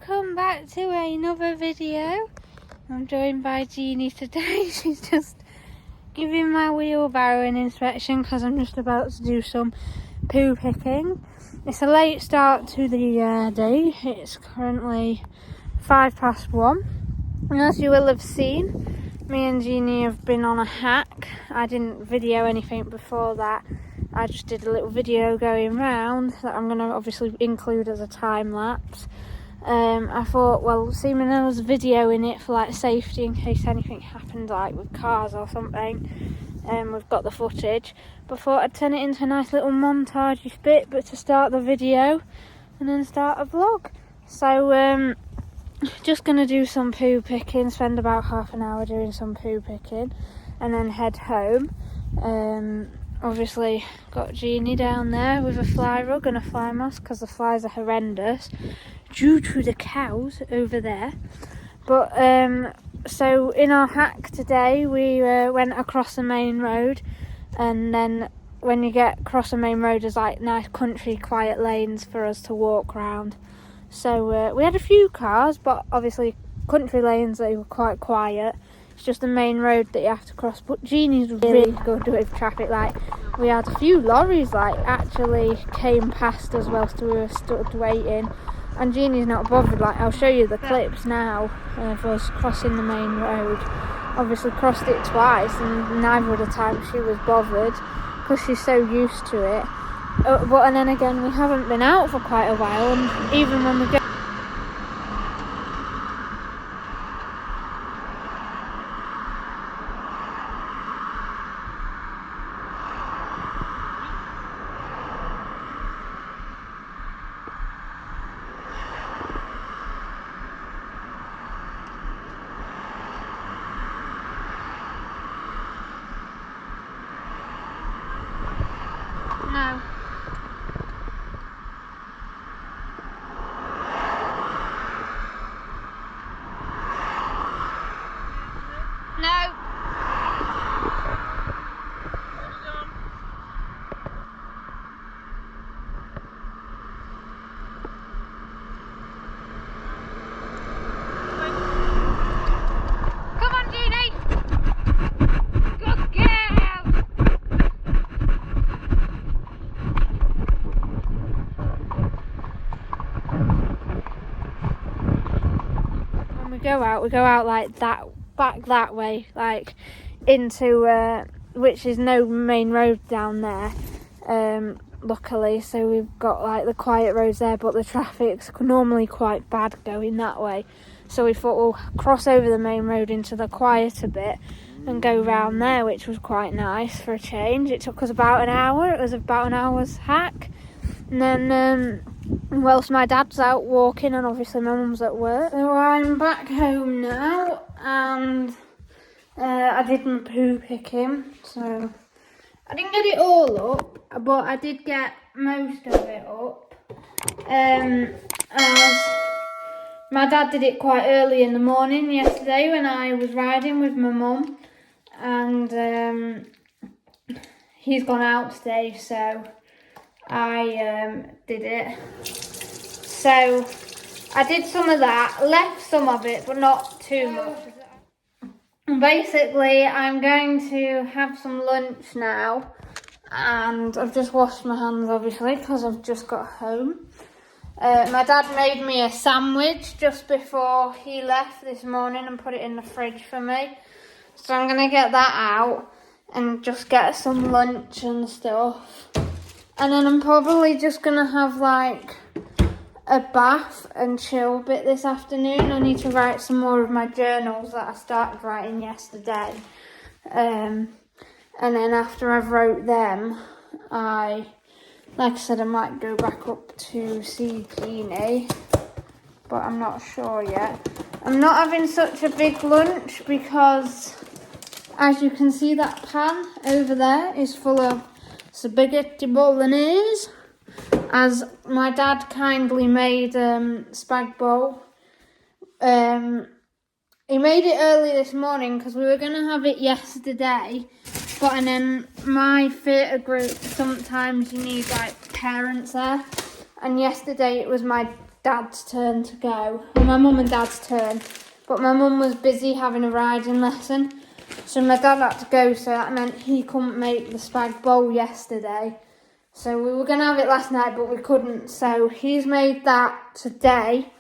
welcome back to another video. I'm joined by Jeanie today. She's just giving my wheelbarrow an inspection because I'm just about to do some poo picking. It's a late start to the day. It's currently 1:05, and as you will have seen, me and Jeanie have been on a hack. I didn't video anything before that. I just did a little video going round that I'm going to obviously include as a time lapse. I thought, well, seeming there was video in it for like safety in case anything happened like with cars or something. We've got the footage. But I thought I'd turn it into a nice little montage bit, but to start the video and then start a vlog. So just going to do some poo picking, spend about half an hour doing some poo picking and then head home. Obviously got Jeanie down there with a fly rug and a fly mask because the flies are horrendous due to the cows over there. But so in our hack today we went across the main road, and then when you get across the main road there's like nice country quiet lanes for us to walk around. So we had a few cars, but obviously country lanes, they were quite quiet. It's just the main road that you have to cross. But Jeanie's really good with traffic. Like, we had a few lorries like actually came past us whilst we were stood waiting, and Jeanie's not bothered. Like, I'll show you the clips now of us crossing the main road. Obviously crossed it twice, and neither of the times she was bothered because she's so used to it. But and then again, we haven't been out for quite a while, and even when we go. No. No. Come on, Jeanie. Good girl. When we go out like that, back that way, like into which is no main road down there, luckily, so we've got like the quiet roads there, but the traffic's normally quite bad going that way. So we thought we'll cross over the main road into the quieter bit and go round there, which was quite nice for a change. It took us about an hour. It was about an hour's hack. And then whilst my dad's out walking and obviously my mum's at work. So I'm back home now, and I did my poo picking. So I didn't get it all up, but I did get most of it up. As my dad did it quite early in the morning yesterday when I was riding with my mum, and he's gone out today, so I did it. So I did some of that, left some of it, but not too much. Basically, I'm going to have some lunch now, and I've just washed my hands obviously because I've just got home. My dad made me a sandwich just before he left this morning and put it in the fridge for me. So I'm going to get that out and just get some lunch and stuff. And then I'm probably just going to have like a bath and chill bit this afternoon. I need to write some more of my journals that I started writing yesterday. And then after I've wrote them, like I said, I might go back up to see Jeanie, but I'm not sure yet. I'm not having such a big lunch because, as you can see, that pan over there is full of spaghetti bolognese, as my dad kindly made spag bowl. He made it early this morning because we were going to have it yesterday, and then my theatre group, sometimes you need like parents there, and yesterday it was my Dad's turn to go, or my mum and Dad's turn, but my mum was busy having a riding lesson, so my dad had to go, so that meant he couldn't make the spag bowl yesterday. So we were going to have it last night, but we couldn't, so he's made that today,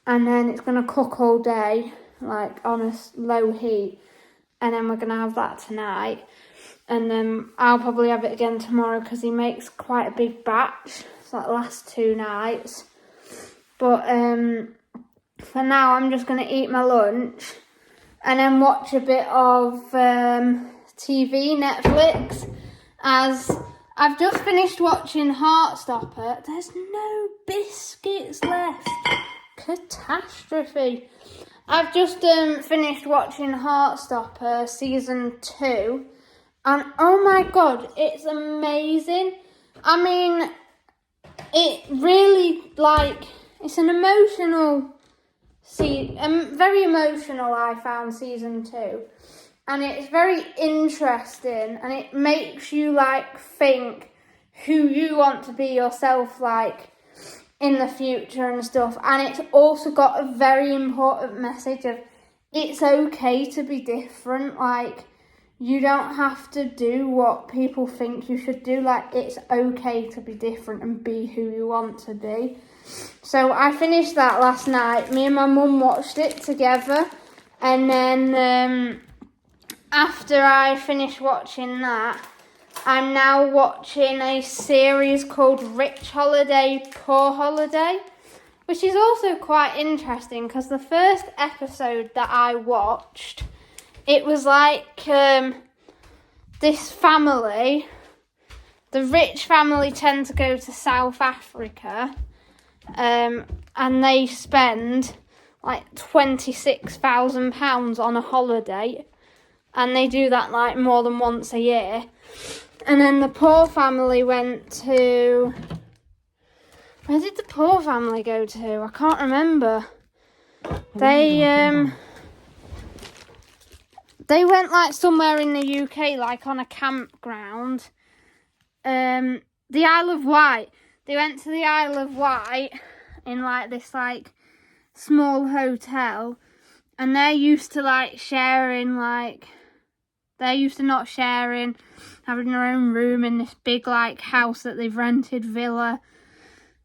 and then it's going to cook all day, like on a low heat, and then we're going to have that tonight. And then I'll probably have it again tomorrow because he makes quite a big batch. It's like the last 2 nights. But for now, I'm just going to eat my lunch and then watch a bit of TV, Netflix. As I've just finished watching Heartstopper. There's no biscuits left. Catastrophe. I've just finished watching Heartstopper season 2. And oh my God, it's amazing. I mean, it really, like, it's an emotional, very emotional, I found season 2. And it's very interesting, and it makes you, like, think who you want to be yourself, like, in the future and stuff. And it's also got a very important message of it's okay to be different, like, you don't have to do what people think you should do. Like, it's okay to be different and be who you want to be. So I finished that last night. Me and my mum watched it together. And then after I finished watching that, I'm now watching a series called Rich Holiday, Poor Holiday, which is also quite interesting because the first episode that I watched, it was like this family, the rich family tend to go to South Africa and they spend like £26,000 on a holiday, and they do that like more than once a year. And then the poor family went to... Where did the poor family go to? I can't remember. They went like somewhere in the UK, like on a campground. The Isle of Wight. They went to the Isle of Wight in like this like small hotel, and they're used to like sharing, like they're used to not sharing, having their own room in this big like house that they've rented, villa.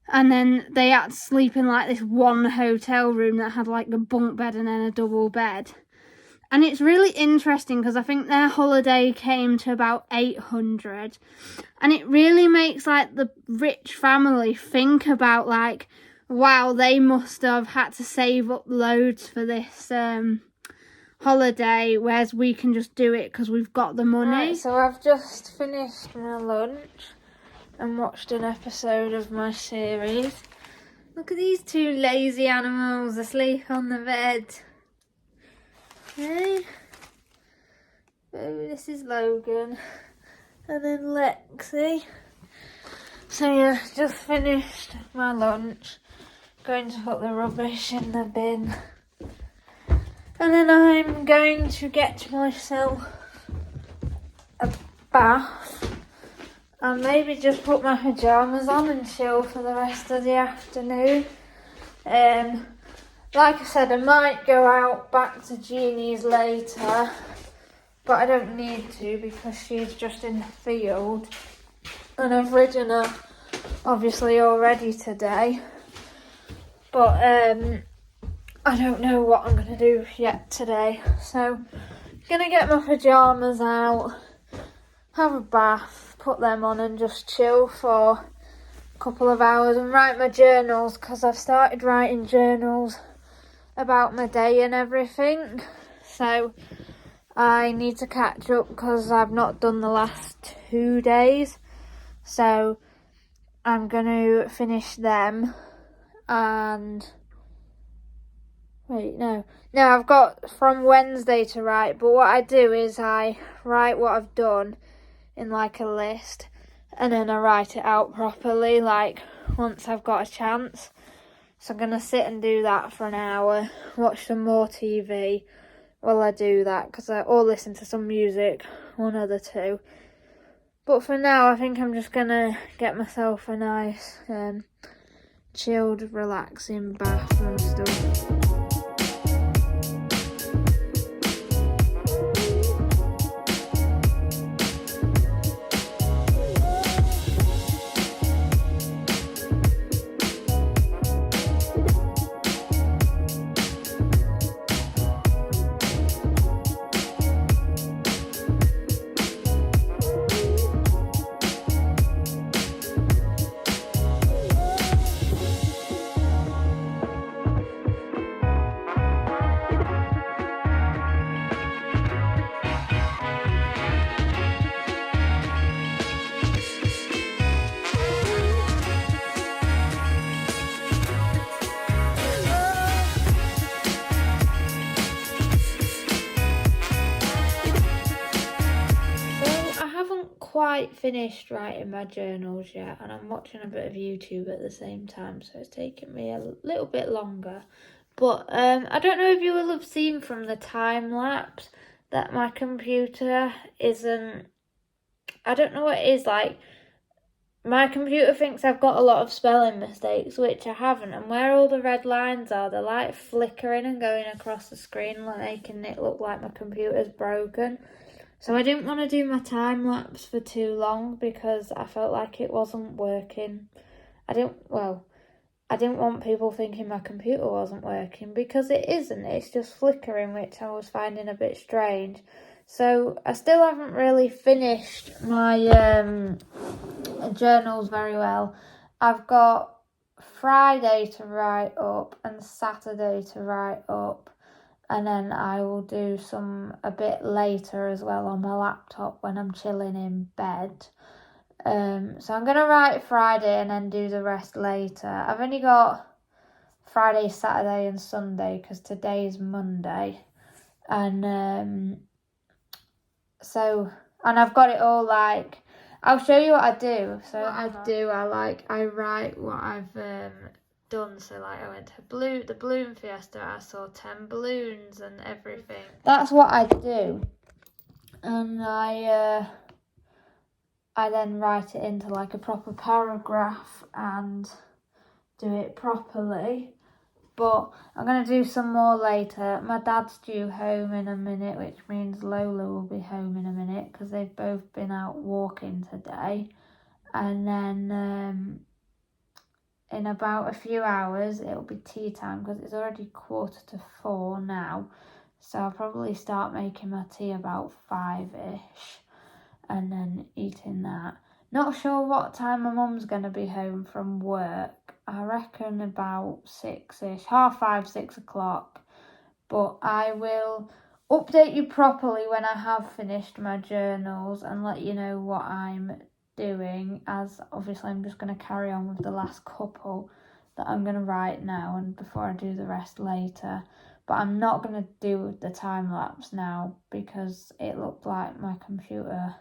And then they had to sleep in like this one hotel room that had like a bunk bed and then a double bed. And it's really interesting because I think their holiday came to about 800. And it really makes like the rich family think about like, wow, they must have had to save up loads for this holiday, whereas we can just do it because we've got the money. Right, so I've just finished my lunch and watched an episode of my series. Look at these 2 lazy animals asleep on the bed. Hey, this is Logan, and then Lexi. So yeah, just finished my lunch, going to put the rubbish in the bin, and then I'm going to get myself a bath, and maybe just put my pyjamas on and chill for the rest of the afternoon. Like I said, I might go out back to Jeanie's later, but I don't need to because she's just in the field. And I've ridden her, obviously, already today. But I don't know what I'm going to do yet today. So, I'm going to get my pyjamas out, have a bath, put them on and just chill for a couple of hours and write my journals, because I've started writing journals about my day and everything. So I need to catch up because I've not done the last 2 days. So I'm going to finish them and... No, I've got from Wednesday to write, but what I do is I write what I've done in like a list, and then I write it out properly, like once I've got a chance. So I'm going to sit and do that for an hour, watch some more TV while I do that, or listen to some music, one of the two. But for now, I think I'm just going to get myself a nice chilled, relaxing bath and stuff. Quite finished writing my journals yet, and I'm watching a bit of YouTube at the same time, so it's taking me a little bit longer. But I don't know if you will have seen from the time lapse that my computer isn't, I don't know what it is, like my computer thinks I've got a lot of spelling mistakes, which I haven't, and where all the red lines are, they're like flickering and going across the screen, like making it look like my computer's broken. So I didn't want to do my time lapse for too long because I felt like it wasn't working. I didn't want people thinking my computer wasn't working, because it isn't. It's just flickering, which I was finding a bit strange. So I still haven't really finished my journals very well. I've got Friday to write up and Saturday to write up. And then I will do some a bit later as well on my laptop when I'm chilling in bed. So I'm going to write Friday and then do the rest later. I've only got Friday, Saturday and Sunday because today's Monday. And and I've got it all, like, I'll show you what I do. So I write what I've done. So like I went to the balloon fiesta, I saw 10 balloons and everything. That's what I do, and I then write it into like a proper paragraph and do it properly. But I'm going to do some more later. My dad's due home in a minute, which means Lola will be home in a minute because they've both been out walking today. And then in about a few hours it'll be tea time because it's already 3:45 now. So I'll probably start making my tea about 5ish and then eating that. Not sure what time my mum's going to be home from work. I reckon about 6ish, 5:30, 6 o'clock. But I will update you properly when I have finished my journals and let you know what I'm doing, as obviously I'm just going to carry on with the last couple that I'm going to write now and before I do the rest later. But I'm not going to do the time lapse now because it looked like my computer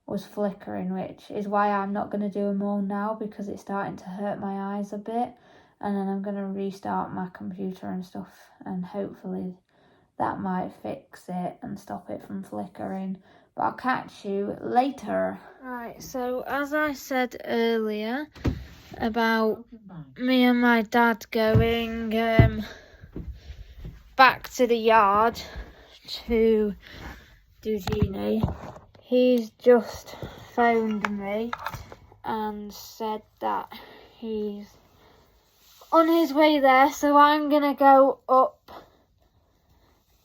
was flickering, which is why I'm not going to do them all now, because it's starting to hurt my eyes a bit. And then I'm going to restart my computer and stuff, and hopefully that might fix it and stop it from flickering. But I'll catch you later. Right, so as I said earlier about me and my dad going back to the yard to do Jeanie, he's just phoned me and said that he's on his way there, so I'm going to go up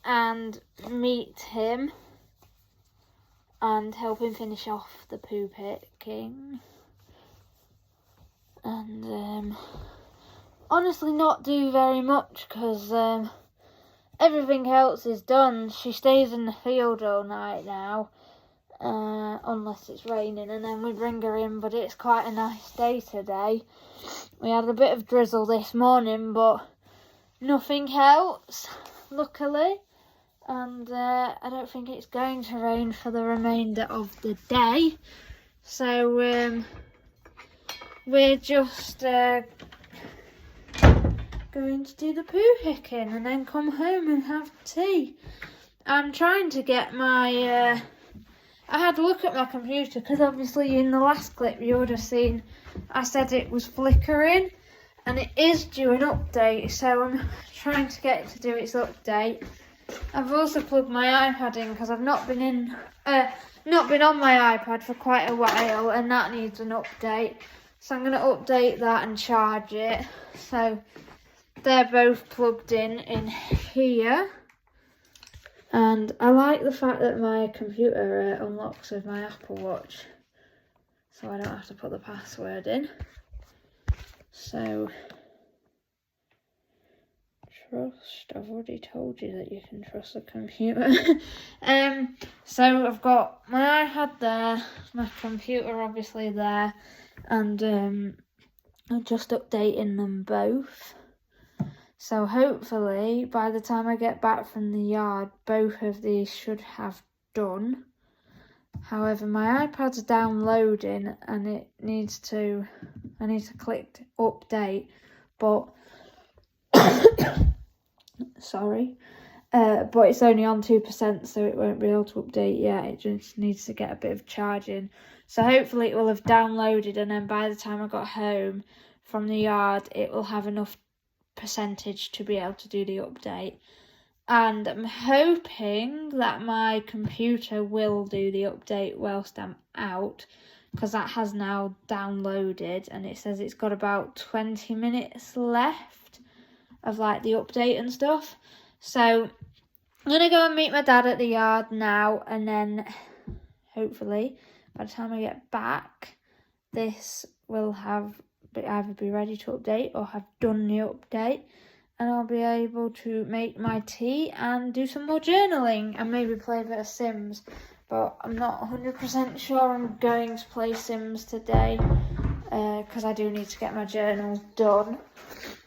and meet him and help him finish off the poo picking. And honestly not do very much because everything else is done. She stays in the field all night now, unless it's raining, and then we bring her in, but it's quite a nice day today. We had a bit of drizzle this morning, but nothing else, luckily. And I don't think it's going to rain for the remainder of the day. So we're just going to do the poo picking and then come home and have tea. I'm trying to get my... I had a look at my computer because obviously in the last clip you would have seen I said it was flickering. and it is due an update, so I'm trying to get it to do its update. I've also plugged my iPad in because I've not been on my iPad for quite a while, and that needs an update. So I'm going to update that and charge it. So they're both plugged in here. And I like the fact that my computer unlocks with my Apple Watch, so I don't have to put the password in. So, trust, I've already told you that you can trust the computer. So I've got my iPad there, my computer obviously there, and I'm just updating them both. So hopefully by the time I get back from the yard, both of these should have done. However, my iPad's downloading and I need to click update, but sorry, but it's only on 2%, so it won't be able to update yet. It just needs to get a bit of charging. So hopefully it will have downloaded, and then by the time I got home from the yard, it will have enough percentage to be able to do the update. And I'm hoping that my computer will do the update whilst I'm out, because that has now downloaded, and it says it's got about 20 minutes left of like the update and stuff. So I'm gonna go and meet my dad at the yard now, and then hopefully by the time I get back, this will have either be ready to update or have done the update, and I'll be able to make my tea and do some more journaling and maybe play a bit of Sims. But I'm not 100% sure I'm going to play Sims today, because I do need to get my journal done.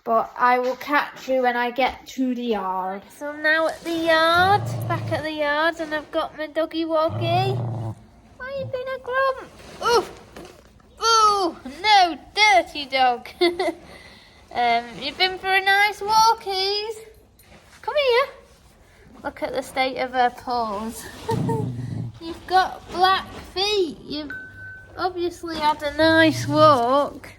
But I will catch you when I get to the yard. So I'm now at the yard, back at the yard, and I've got my doggy woggy. Why you been a grump? Oof! Ooh, no, dirty dog. You've been for a nice walkies. Come here. Look at the state of her paws. You've got black feet. You've obviously had a nice walk.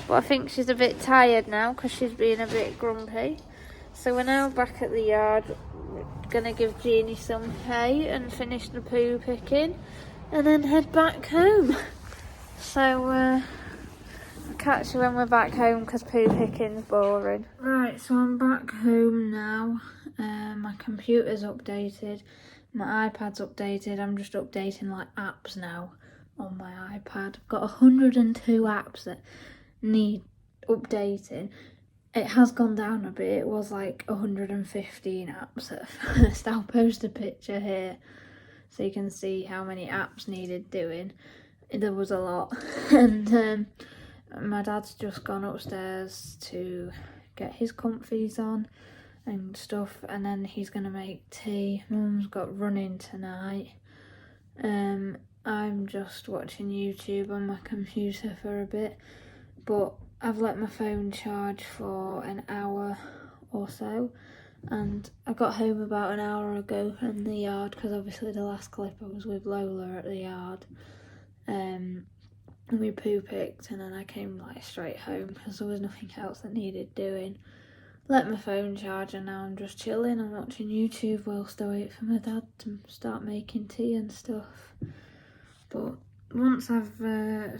But I think she's a bit tired now because she's being a bit grumpy. So we're now back at the yard. We're going to give Jeanie some hay and finish the poo picking, and then head back home. So I'll catch you when we're back home because poo picking's boring. Right, so I'm back home now. My computer's updated, my iPad's updated. I'm just updating like apps now on my iPad. I've got 102 apps that need updating. It has gone down a bit. It was like 115 apps at first. I'll post a picture here so you can see how many apps needed doing. There was a lot. And my dad's just gone upstairs to get his comfies on and stuff, and then he's gonna make tea. Mum's got running tonight. I'm just watching YouTube on my computer for a bit, but I've let my phone charge for an hour or so, and I got home about an hour ago from the yard because obviously the last clip I was with Lola at the yard. And we poo picked, and then I came like straight home because there was nothing else that needed doing. Let my phone charge, and now I'm just chilling and watching YouTube whilst I wait for my dad to start making tea and stuff. But once I've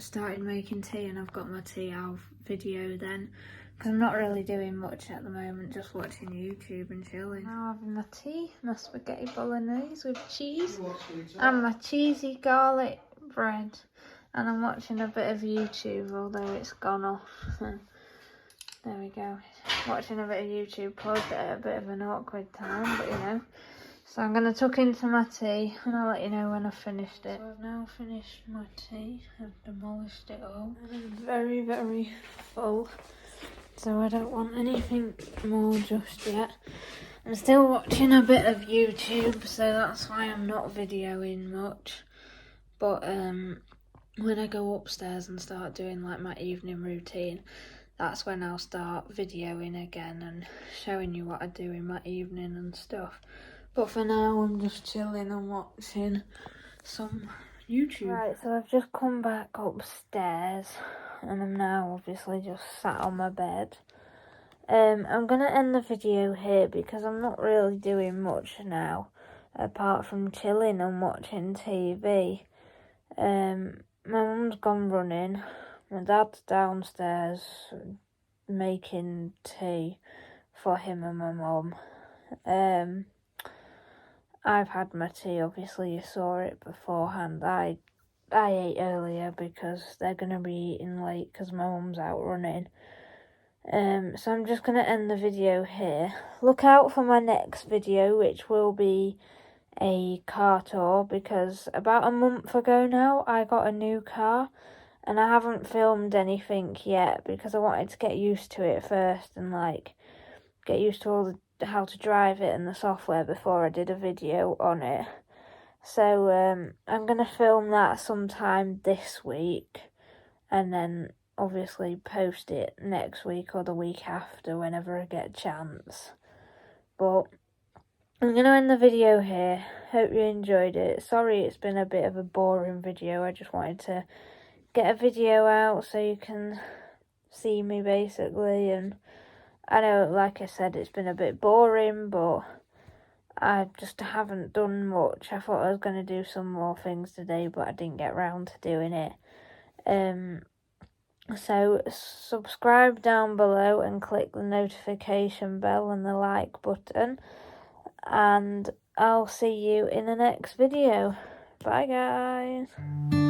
started making tea and I've got my tea, I'll video then, because I'm not really doing much at the moment, just watching YouTube and chilling. Now having my tea, my spaghetti bolognese with cheese and my cheesy garlic bread, and I'm watching a bit of YouTube, although it's gone off. There we go, watching a bit of YouTube, paused it at a bit of an awkward time, but you know. So I'm going to tuck into my tea and I'll let you know when I've finished it. So I've now finished my tea, I've demolished it all, and I'm very, very full, so I don't want anything more just yet. I'm still watching a bit of YouTube, so that's why I'm not videoing much. But when I go upstairs and start doing like my evening routine, that's when I'll start videoing again and showing you what I do in my evening and stuff. But for now, I'm just chilling and watching some YouTube. Right, so I've just come back upstairs. and I'm now obviously just sat on my bed. I'm going to end the video here because I'm not really doing much now, apart from chilling and watching TV. My mum's gone running, my dad's downstairs making tea for him and my mum. I've had my tea, obviously you saw it beforehand. I ate earlier because they're going to be eating late because my mum's out running. So I'm just going to end the video here. Look out for my next video, which will be a car tour, because about a month ago now I got a new car and I haven't filmed anything yet because I wanted to get used to it first and like get used to all the how to drive it and the software before I did a video on it. So I'm going to film that sometime this week and then obviously post it next week or the week after whenever I get a chance. But I'm going to end the video here. Hope you enjoyed it. Sorry it's been a bit of a boring video. I just wanted to get a video out so you can see me basically. And I know, like I said, it's been a bit boring, but I just haven't done much. I thought I was going to do some more things today, but I didn't get round to doing it. So subscribe down below and click the notification bell and the like button. And I'll see you in the next video. Bye guys.